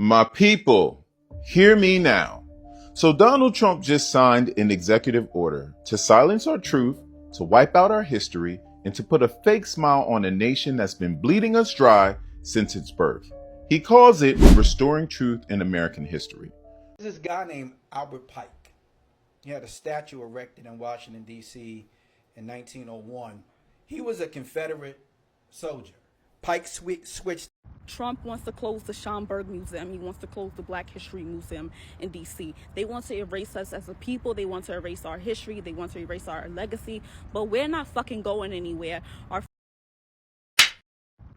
My people, hear me now. So Donald Trump just signed an executive order to silence our truth, to wipe out our history, and to put a fake smile on a nation that's been bleeding us dry since its birth. He calls it restoring truth in American history. There's this guy named Albert Pike. He had a statue erected in Washington, D.C. in 1901. He was a Confederate soldier. Pike switched. Trump wants to close the Schomburg Museum. He wants to close the Black History Museum in D.C. They want to erase us as a people. They want to erase our history. They want to erase our legacy. But we're not fucking going anywhere.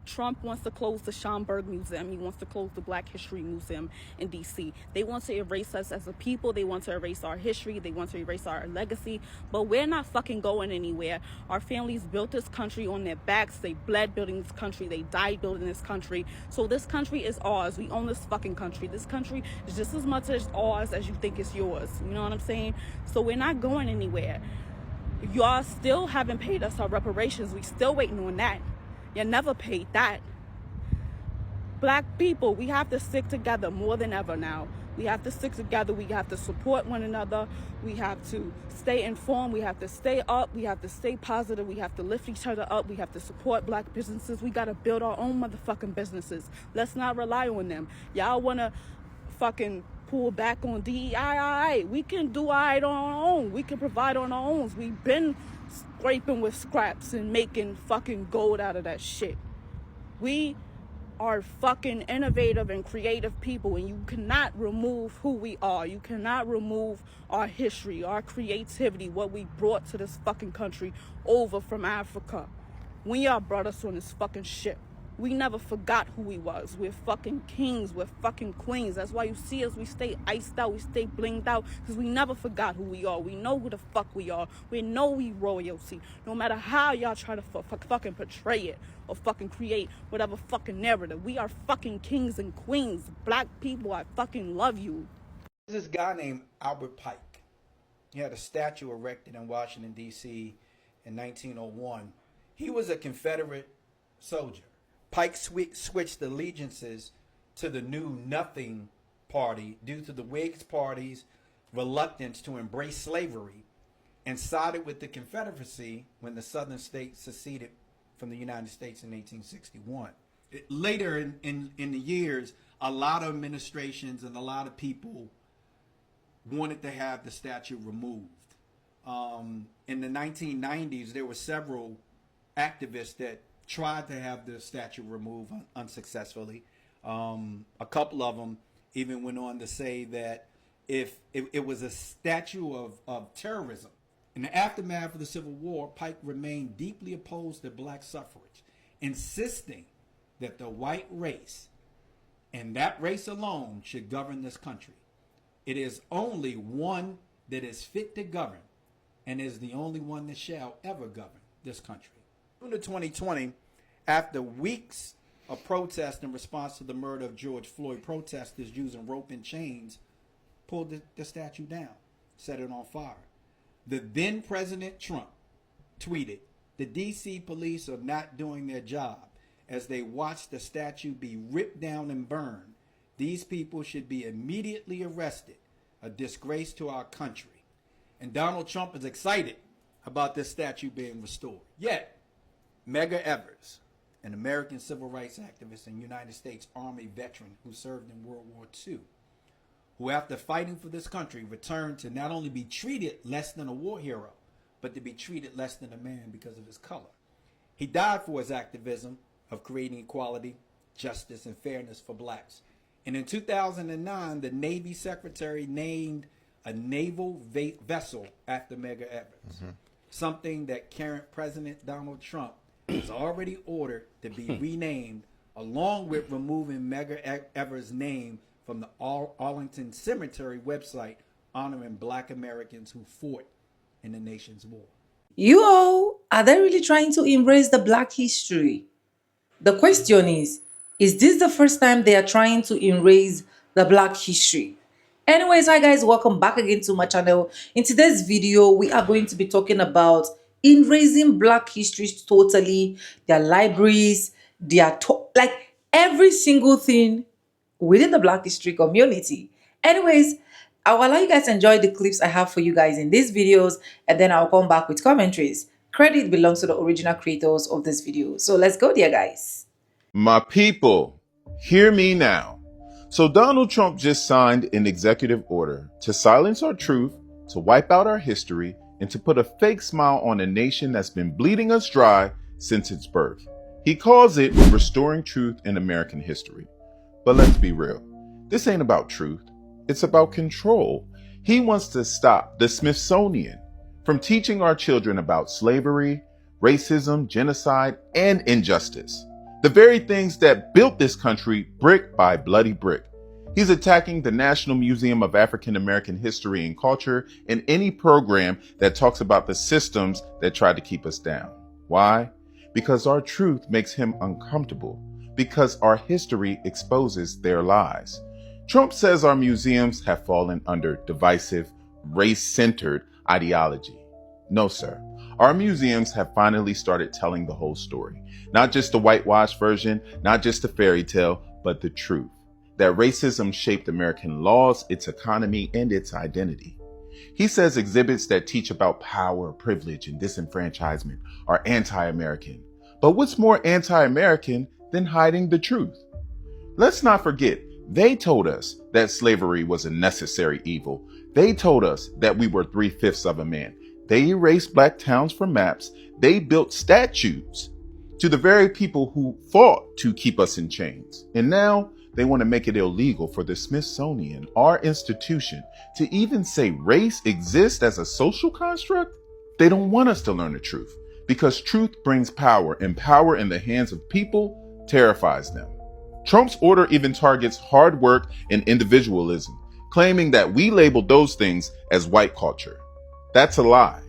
Trump wants to close the Schomburg Museum. He wants to close the Black History Museum in D.C. They want to erase us as a people. They want to erase our history. They want to erase our legacy. But we're not fucking going anywhere. Our families built this country on their backs. They bled building this country. They died building this country. So this country is ours. We own this fucking country. This country is just as much as ours as you think it's yours. You know what I'm saying? So we're not going anywhere. Y'all still haven't paid us our reparations. We still waiting on that. You never paid that. Black people, we have to stick together more than ever now. We have to stick together. We have to support one another. We have to stay informed. We have to stay up. We have to stay positive. We have to lift each other up. We have to support black businesses. We got to build our own motherfucking businesses. Let's not rely on them. Y'all want to fucking pull back on DEI. We can do it on our own. We can provide on our own. We've been scraping with scraps and making fucking gold out of that shit. We are fucking innovative and creative people, and you cannot remove who we are. You cannot remove our history, our creativity, what we brought to this fucking country over from Africa. When y'all brought us on this fucking ship, we never forgot who we was. We're fucking kings. We're fucking queens. That's why you see us. We stay iced out. We stay blinged out. Because we never forgot who we are. We know who the fuck we are. We know we royalty. No matter how y'all try to fucking portray it or fucking create whatever fucking narrative. We are fucking kings and queens. Black people, I fucking love you. There's this guy named Albert Pike. He had a statue erected in Washington, D.C. in 1901. He was a Confederate soldier. Pike switched allegiances to the New Nothing Party due to the Whigs Party's reluctance to embrace slavery, and sided with the Confederacy when the Southern states seceded from the United States in 1861. Later in the years, a lot of administrations and a lot of people wanted to have the statue removed. In the 1990s, there were several activists that tried to have the statue removed unsuccessfully. A couple of them even went on to say that if it was a statue of terrorism. In the aftermath of the Civil War, Pike remained deeply opposed to black suffrage, insisting that the white race and that race alone should govern this country. It is only one that is fit to govern, and is the only one that shall ever govern this country. In 2020, after weeks of protest in response to the murder of George Floyd, protesters using rope and chains pulled the statue down, set it on fire. The then President Trump tweeted, "The DC police are not doing their job as they watch the statue be ripped down and burned. These people should be immediately arrested, a disgrace to our country." And Donald Trump is excited about this statue being restored. Yet, Medgar Evers, an American civil rights activist and United States Army veteran who served in World War II, who after fighting for this country returned to not only be treated less than a war hero, but to be treated less than a man because of his color. He died for his activism of creating equality, justice, and fairness for blacks. And in 2009, the Navy Secretary named a naval vessel after Medgar Evers, something that current President Donald Trump has already ordered to be renamed, along with removing Medgar Evers' name from the Arlington Cemetery website honoring black Americans who fought in the nation's war. Are they really trying to embrace the black history? The question is this the first time they are trying to erase the black history? Anyways, hi guys, welcome back again to my channel. In today's video, we are going to be talking about erasing black history totally, their libraries, like every single thing within the Black history community. Anyways, I'll allow you guys to enjoy the clips I have for you guys in these videos, and then I'll come back with commentaries. Credit belongs to the original creators of this video. So let's go there, guys. My people, hear me now. So Donald Trump just signed an executive order to silence our truth, to wipe out our history, and to put a fake smile on a nation that's been bleeding us dry since its birth. He calls it restoring truth in American history. But let's be real. This ain't about truth. It's about control. He wants to stop the Smithsonian from teaching our children about slavery, racism, genocide, and injustice. The very things that built this country brick by bloody brick. He's attacking the National Museum of African American History and Culture and any program that talks about the systems that tried to keep us down. Why? Because our truth makes him uncomfortable. Because our history exposes their lies. Trump says our museums have fallen under divisive, race-centered ideology. No, sir. Our museums have finally started telling the whole story. Not just the whitewashed version, not just a fairy tale, but the truth. That racism shaped American laws, its economy, and its identity. He says exhibits that teach about power, privilege, and disenfranchisement are anti-American. But what's more anti-American than hiding the truth? Let's not forget, they told us that slavery was a necessary evil. They told us that we were 3/5 of a man. They erased black towns from maps. They built statues to the very people who fought to keep us in chains. And now they want to make it illegal for the Smithsonian, our institution, to even say race exists as a social construct. They don't want us to learn the truth because truth brings power, and power in the hands of people terrifies them. Trump's order even targets hard work and individualism, claiming that we labeled those things as white culture. That's a lie.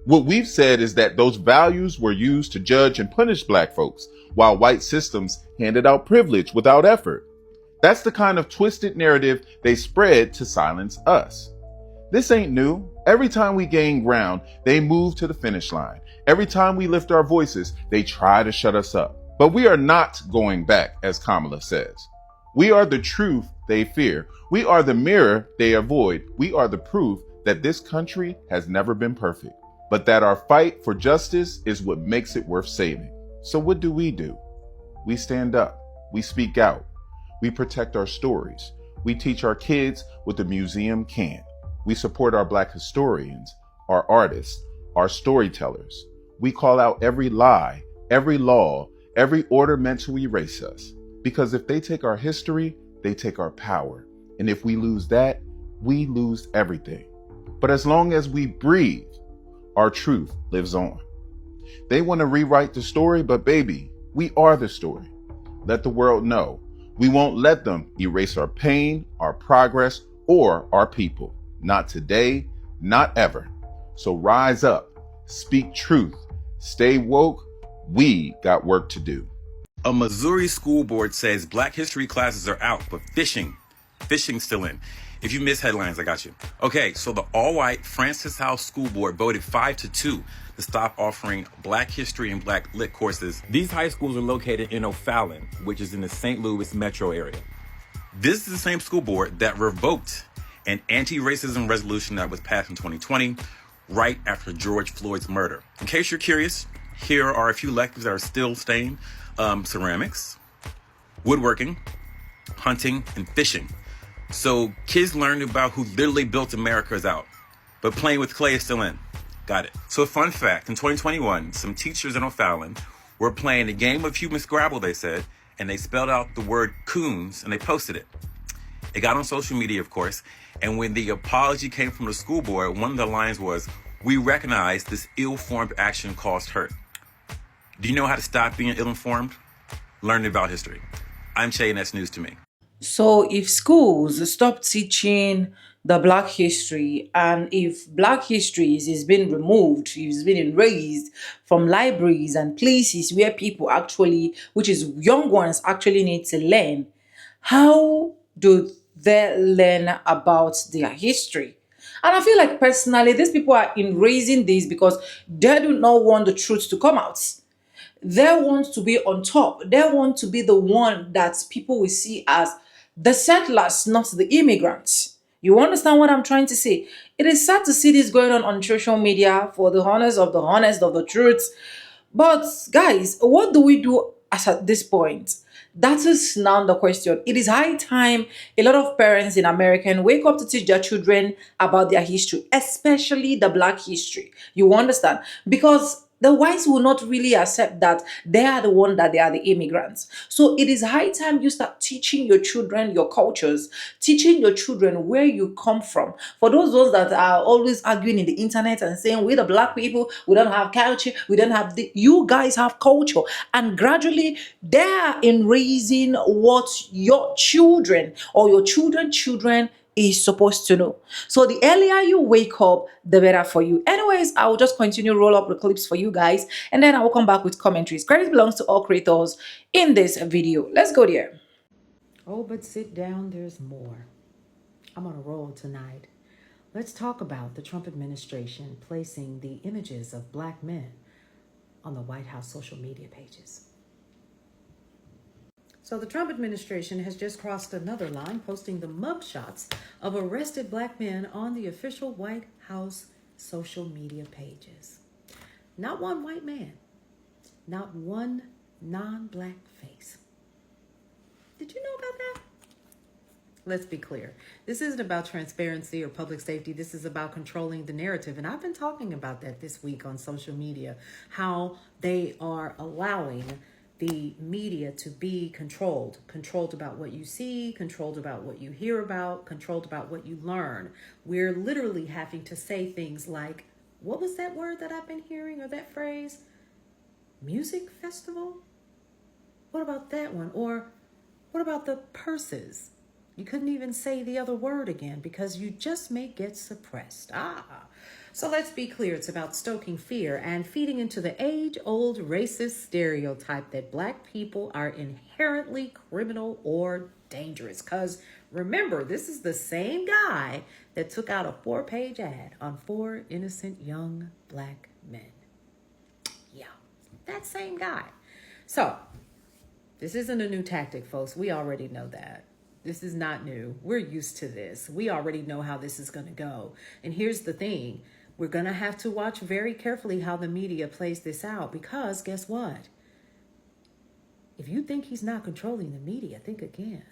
What we've said is that those values were used to judge and punish black folks, while white systems handed out privilege without effort. That's the kind of twisted narrative they spread to silence us. This ain't new. Every time we gain ground, they move to the finish line. Every time we lift our voices, they try to shut us up. But we are not going back, as Kamala says. We are the truth they fear. We are the mirror they avoid. We are the proof that this country has never been perfect, but that our fight for justice is what makes it worth saving. So what do? We stand up. We speak out. We protect our stories. We teach our kids what the museum can't. We support our black historians, our artists, our storytellers. We call out every lie, every law, every order meant to erase us. Because if they take our history, they take our power. And if we lose that, we lose everything. But as long as we breathe, our truth lives on. They want to rewrite the story, but baby, we are the story. Let the world know. We won't let them erase our pain, our progress, or our people. Not today, not ever. So rise up, speak truth, stay woke. We got work to do. A Missouri school board says black history classes are out, but fishing's still in. If you miss headlines, I got you. Okay, so the all-white Francis House School Board voted 5-2 to stop offering black history and black lit courses. These high schools are located in O'Fallon, which is in the St. Louis metro area. This is the same school board that revoked an anti-racism resolution that was passed in 2020, right after George Floyd's murder. In case you're curious, here are a few electives that are still staying. Ceramics, woodworking, hunting, and fishing. So kids learned about who literally built America is out, but playing with clay is still in. Got it. So a fun fact, in 2021, some teachers in O'Fallon were playing a game of human Scrabble, they said, and they spelled out the word coons and they posted it. It got on social media, of course, and when the apology came from the school board, one of the lines was, "We recognize this ill-formed action caused hurt." Do you know how to stop being ill-informed? Learn about history. I'm Che, and that's news to me. So if schools stop teaching the black history, and if black history is being removed, is being erased from libraries and places where people actually, which is young ones actually need to learn, how do they learn about their history? And I feel like personally, these people are erasing this because they do not want the truth to come out. They want to be on top. They want to be the one that people will see as The settlers, not the immigrants. You understand what I'm trying to say? It is sad to see this going on social media for the honest of the truth. But guys, what do we do as at this point? That is now the question. It is high time a lot of parents in America wake up to teach their children about their history, especially the Black history. You understand? Because the whites will not really accept that they are the one that they are the immigrants. So it is high time you start teaching your children your cultures, teaching your children where you come from. For those that are always arguing in the internet and saying we the black people, we don't have culture, we don't have you guys have culture, and gradually they are in raising what your children or your children is supposed to know. So the earlier you wake up, the better for you. Anyways, I will just continue roll up the clips for you guys, and then I will come back with commentaries. Credit belongs to all creators in this video. Let's go there. Oh, but sit down, there's more. I'm on a roll tonight. Let's talk about the Trump administration placing the images of black men on the White House social media pages. So the Trump administration has just crossed another line, posting the mugshots of arrested black men on the official White House social media pages. Not one white man, not one non-black face. Did you know about that? Let's be clear. This isn't about transparency or public safety. This is about controlling the narrative. And I've been talking about that this week on social media, how they are allowing the media to be controlled about what you see, controlled about what you hear about, controlled about what you learn. We're literally having to say things like, what was that word that I've been hearing, or that phrase? Music festival? What about that one? Or what about the purses? You couldn't even say the other word again because you just may get suppressed. So let's be clear. It's about stoking fear and feeding into the age-old racist stereotype that black people are inherently criminal or dangerous. Because remember, this is the same guy that took out a 4-page ad on 4 innocent young black men. Yeah, that same guy. So this isn't a new tactic, folks. We already know that. This is not new. We're used to this. We already know how this is going to go. And here's the thing. We're going to have to watch very carefully how the media plays this out, because guess what? If you think he's not controlling the media, think again.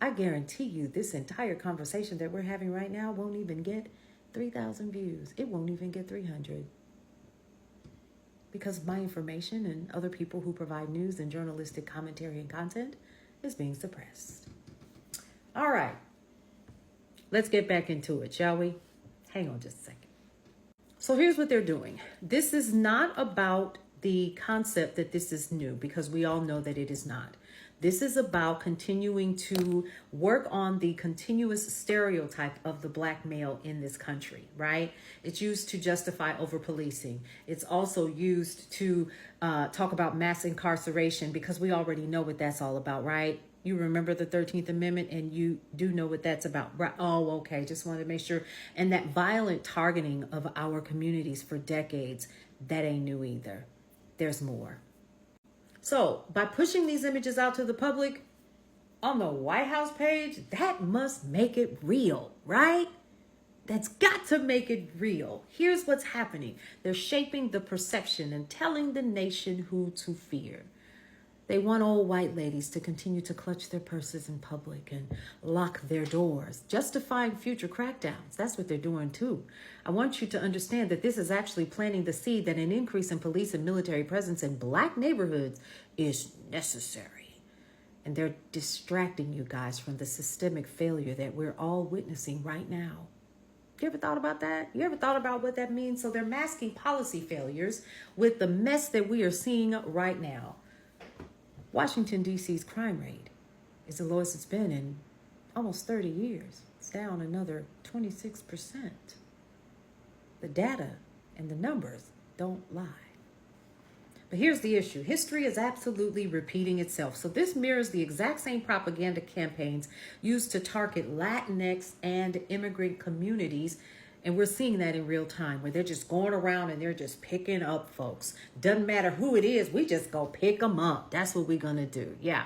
I guarantee you this entire conversation that we're having right now won't even get 3,000 views. It won't even get 300. Because my information and other people who provide news and journalistic commentary and content is being suppressed. All right. Let's get back into it, shall we? Hang on just a second. So here's what they're doing. This is not about the concept that this is new, because we all know that it is not. This is about continuing to work on the continuous stereotype of the black male in this country, right? It's used to justify over-policing. It's also used to talk about mass incarceration, because we already know what that's all about, right? You remember the 13th Amendment, and you do know what that's about, right? Oh, okay. Just wanted to make sure. And that violent targeting of our communities for decades, that ain't new either. There's more. So by pushing these images out to the public on the White House page, that must make it real, right? That's got to make it real. Here's what's happening. They're shaping the perception and telling the nation who to fear. They want old white ladies to continue to clutch their purses in public and lock their doors, justifying future crackdowns. That's what they're doing too. I want you to understand that this is actually planting the seed that an increase in police and military presence in black neighborhoods is necessary. And they're distracting you guys from the systemic failure that we're all witnessing right now. You ever thought about that? You ever thought about what that means? So they're masking policy failures with the mess that we are seeing right now. Washington, D.C.'s crime rate is the lowest it's been in almost 30 years. It's down another 26%. The data and the numbers don't lie. But here's the issue. History is absolutely repeating itself. So this mirrors the exact same propaganda campaigns used to target Latinx and immigrant communities. And we're seeing that in real time, where they're just going around and they're just picking up folks. Doesn't matter who it is. We just go pick them up. That's what we're going to do. Yeah.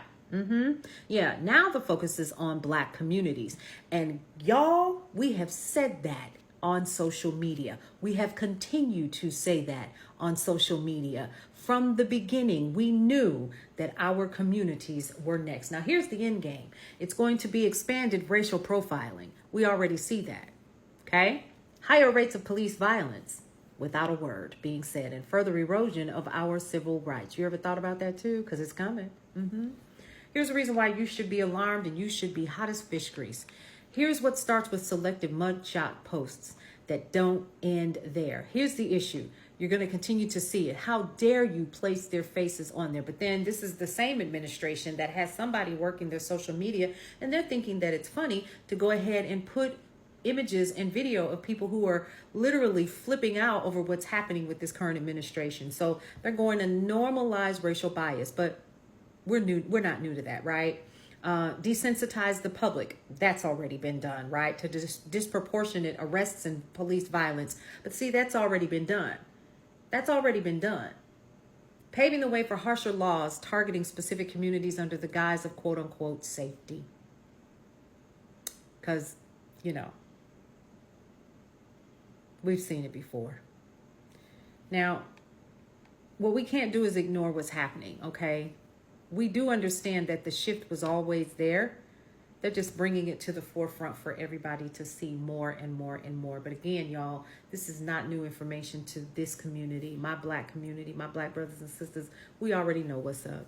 Yeah, now the focus is on Black communities. And y'all, we have said that on social media. We have continued to say that on social media. From the beginning, we knew that our communities were next. Now, here's the end game. It's going to be expanded racial profiling. We already see that. Okay? Higher rates of police violence, without a word being said, and further erosion of our civil rights. You ever thought about that too? Because it's coming. Here's a reason why you should be alarmed and you should be hot as fish grease. Here's what starts with selective mugshot posts that don't end there. Here's the issue. You're going to continue to see it. How dare you place their faces on there? But then this is the same administration that has somebody working their social media, and they're thinking that it's funny to go ahead and put images and video of people who are literally flipping out over what's happening with this current administration. So they're going to normalize racial bias, but we're not new to that, right? Desensitize the public. That's already been done, right? To disproportionate arrests and police violence. But see, that's already been done. That's already been done. Paving the way for harsher laws targeting specific communities under the guise of quote unquote safety. Because, we've seen it before. Now, what we can't do is ignore what's happening, okay? We do understand that the shift was always there. They're just bringing it to the forefront for everybody to see more and more and more. But again, y'all, this is not new information to this community, my Black community, my Black brothers and sisters. We already know what's up.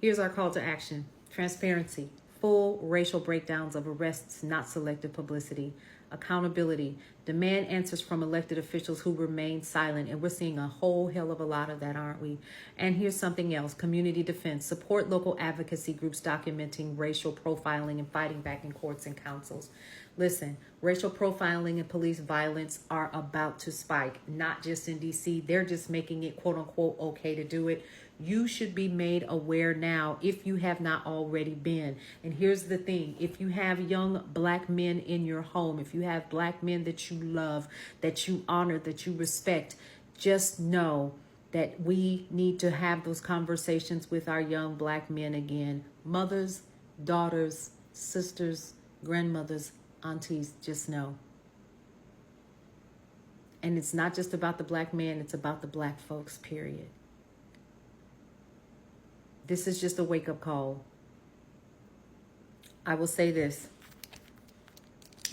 Here's our call to action. Transparency. Full racial breakdowns of arrests, not selective publicity. Accountability. Demand answers from elected officials who remain silent. And we're seeing a whole hell of a lot of that, aren't we? And here's something else. Community defense. Support local advocacy groups documenting racial profiling and fighting back in courts and councils. Listen, racial profiling and police violence are about to spike, not just in DC. They're just making it quote unquote okay to do it. You should be made aware now if you have not already been. And here's the thing. If you have young Black men in your home, if you have Black men that you love, that you honor, that you respect, just know that we need to have those conversations with our young Black men again. Mothers, daughters, sisters, grandmothers, aunties, just know. And it's not just about the Black man, it's about the Black folks, period. This is just a wake-up call. I will say this.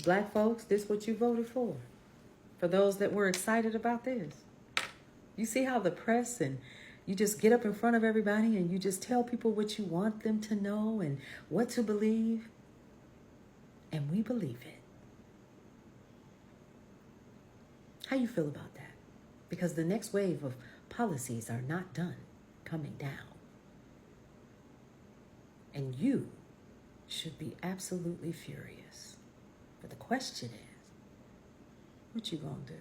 Black folks, this is what you voted for. For those that were excited about this. You see how the press and you just get up in front of everybody and you just tell people what you want them to know and what to believe. And we believe it. How you feel about that? Because the next wave of policies are not done coming down. And you should be absolutely furious. But the question is, what you gonna do?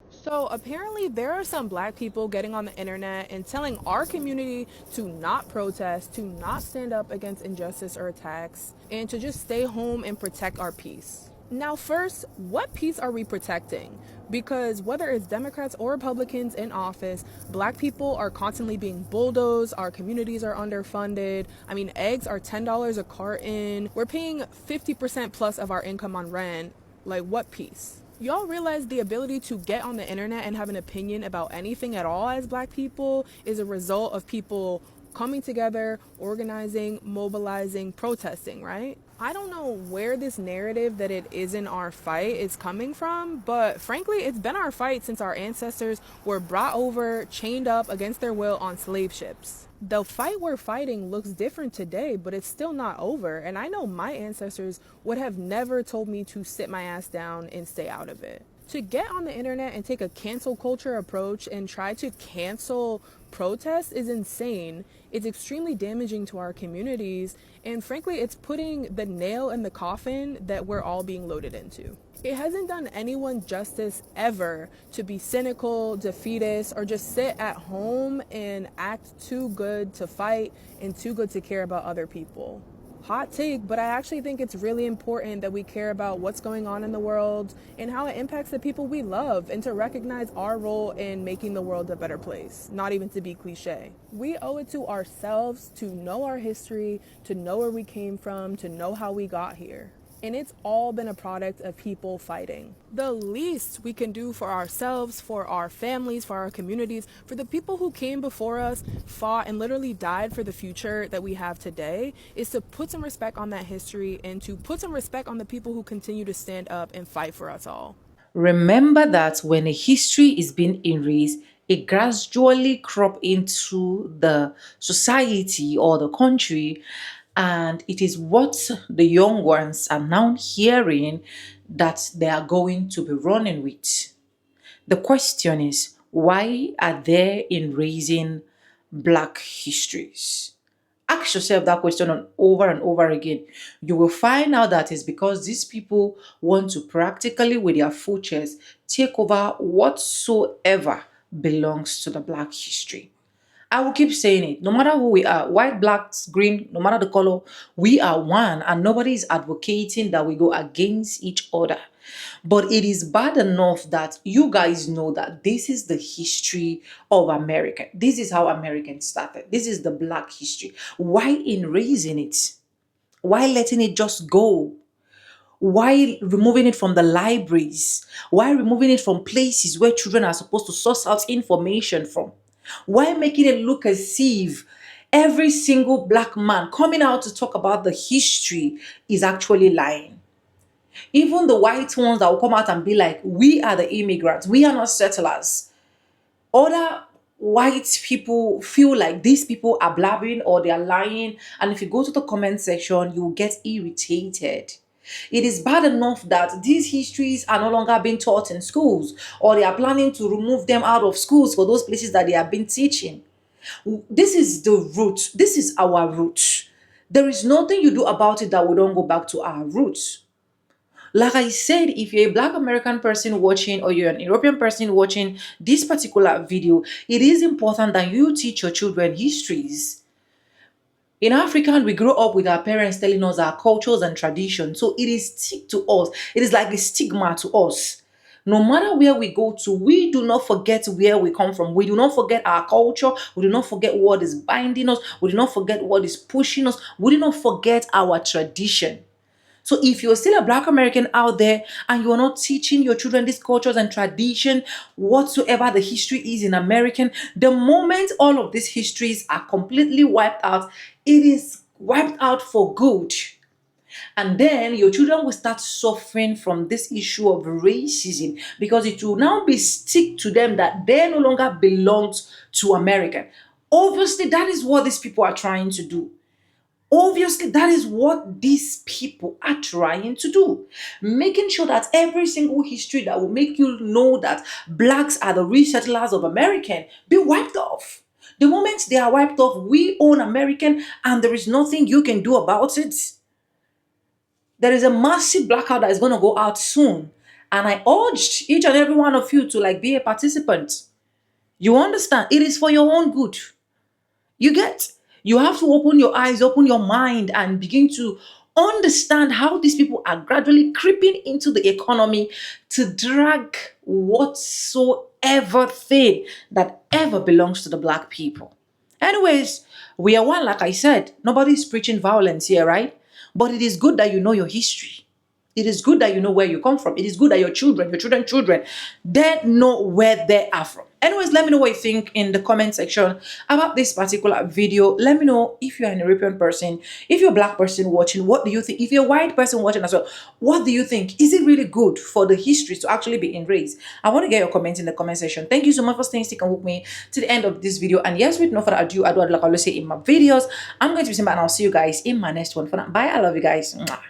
So apparently there are some Black people getting on the internet and telling our community to not protest, to not stand up against injustice or attacks, and to just stay home and protect our peace. Now first, what peace are we protecting? Because whether it's Democrats or Republicans in office, Black people are constantly being bulldozed, our communities are underfunded. I mean, eggs are $10 a carton. We're paying 50% plus of our income on rent. Like, what peace? Y'all realize the ability to get on the internet and have an opinion about anything at all as Black people is a result of people coming together, organizing, mobilizing, protesting, right? I don't know where this narrative that it isn't our fight is coming from, but frankly, it's been our fight since our ancestors were brought over, chained up against their will on slave ships. The fight we're fighting looks different today, but it's still not over. And I know my ancestors would have never told me to sit my ass down and stay out of it. To get on the internet and take a cancel culture approach and try to cancel protests is insane. It's extremely damaging to our communities. And frankly, it's putting the nail in the coffin that we're all being loaded into. It hasn't done anyone justice ever to be cynical, defeatist, or just sit at home and act too good to fight and too good to care about other people. Hot take, but I actually think it's really important that we care about what's going on in the world and how it impacts the people we love, and to recognize our role in making the world a better place, not even to be cliche. We owe it to ourselves to know our history, to know where we came from, to know how we got here. And it's all been a product of people fighting. The least we can do for ourselves, for our families, for our communities, for the people who came before us, fought, and literally died for the future that we have today, is to put some respect on that history and to put some respect on the people who continue to stand up and fight for us all. Remember that when a history is being erased, it gradually crop into the society or the country, and it is what the young ones are now hearing that they are going to be running with. The question is, why are they erasing Black histories? Ask yourself that question over and over again. You will find out that it's because these people want to practically, with their full chest, take over whatsoever belongs to the Black history. I will keep saying it. No matter who we are, white, blacks, green, no matter the color, we are one, and nobody is advocating that we go against each other. But it is bad enough that you guys know that this is the history of America. This is how Americans started. This is the Black history. Why erasing it? Why letting it just go? Why removing it from the libraries? Why removing it from places where children are supposed to source out information from? Why making it look as if every single Black man coming out to talk about the history is actually lying? Even the white ones that will come out and be like, we are the immigrants, we are not settlers. Other white people feel like these people are blabbing or they are lying. And if you go to the comment section, you will get irritated. It is bad enough that these histories are no longer being taught in schools, or they are planning to remove them out of schools for those places that they have been teaching. This is the root. This is our root. There is nothing you do about it that we don't go back to our roots. Like I said, if you're a Black American person watching or you're an European person watching this particular video, it is important that you teach your children histories. In Africa, we grow up with our parents telling us our cultures and traditions. So it is stick to us. It is like a stigma to us. No matter where we go to, we do not forget where we come from. We do not forget our culture. We do not forget what is binding us. We do not forget what is pushing us. We do not forget our tradition. So if you're still a Black American out there and you're not teaching your children these cultures and tradition, whatsoever the history is in American, the moment all of these histories are completely wiped out, it is wiped out for good. And then your children will start suffering from this issue of racism, because it will now be stick to them that they no longer belong to America. Obviously, that is what these people are trying to do. Obviously, that is what these people are trying to do. Making sure that every single history that will make you know that Blacks are the real settlers of America be wiped off. The moment they are wiped off, we own American and there is nothing you can do about it. There is a massive blackout that is going to go out soon. And I urge each and every one of you to be a participant. You understand? It is for your own good. You get? You have to open your eyes, open your mind, and begin to understand how these people are gradually creeping into the economy to drag whatsoever thing that ever belongs to the Black people. Anyways, we are one, like I said. Nobody's preaching violence here, right? But it is good that you know your history. It is good that you know where you come from. It is good that your children, they know where they are from. Anyways, let me know what you think in the comment section about this particular video. Let me know if you're an European person, if you're a Black person watching, what do you think? If you're a white person watching as well, what do you think? Is it really good for the history to actually be erased? I want to get your comments in the comment section. Thank you so much for staying sticking with me to the end of this video. And yes, with no further ado, like I always say in my videos, I'm going to be saying bye and I'll see you guys in my next one. For now, bye. I love you guys. Mwah.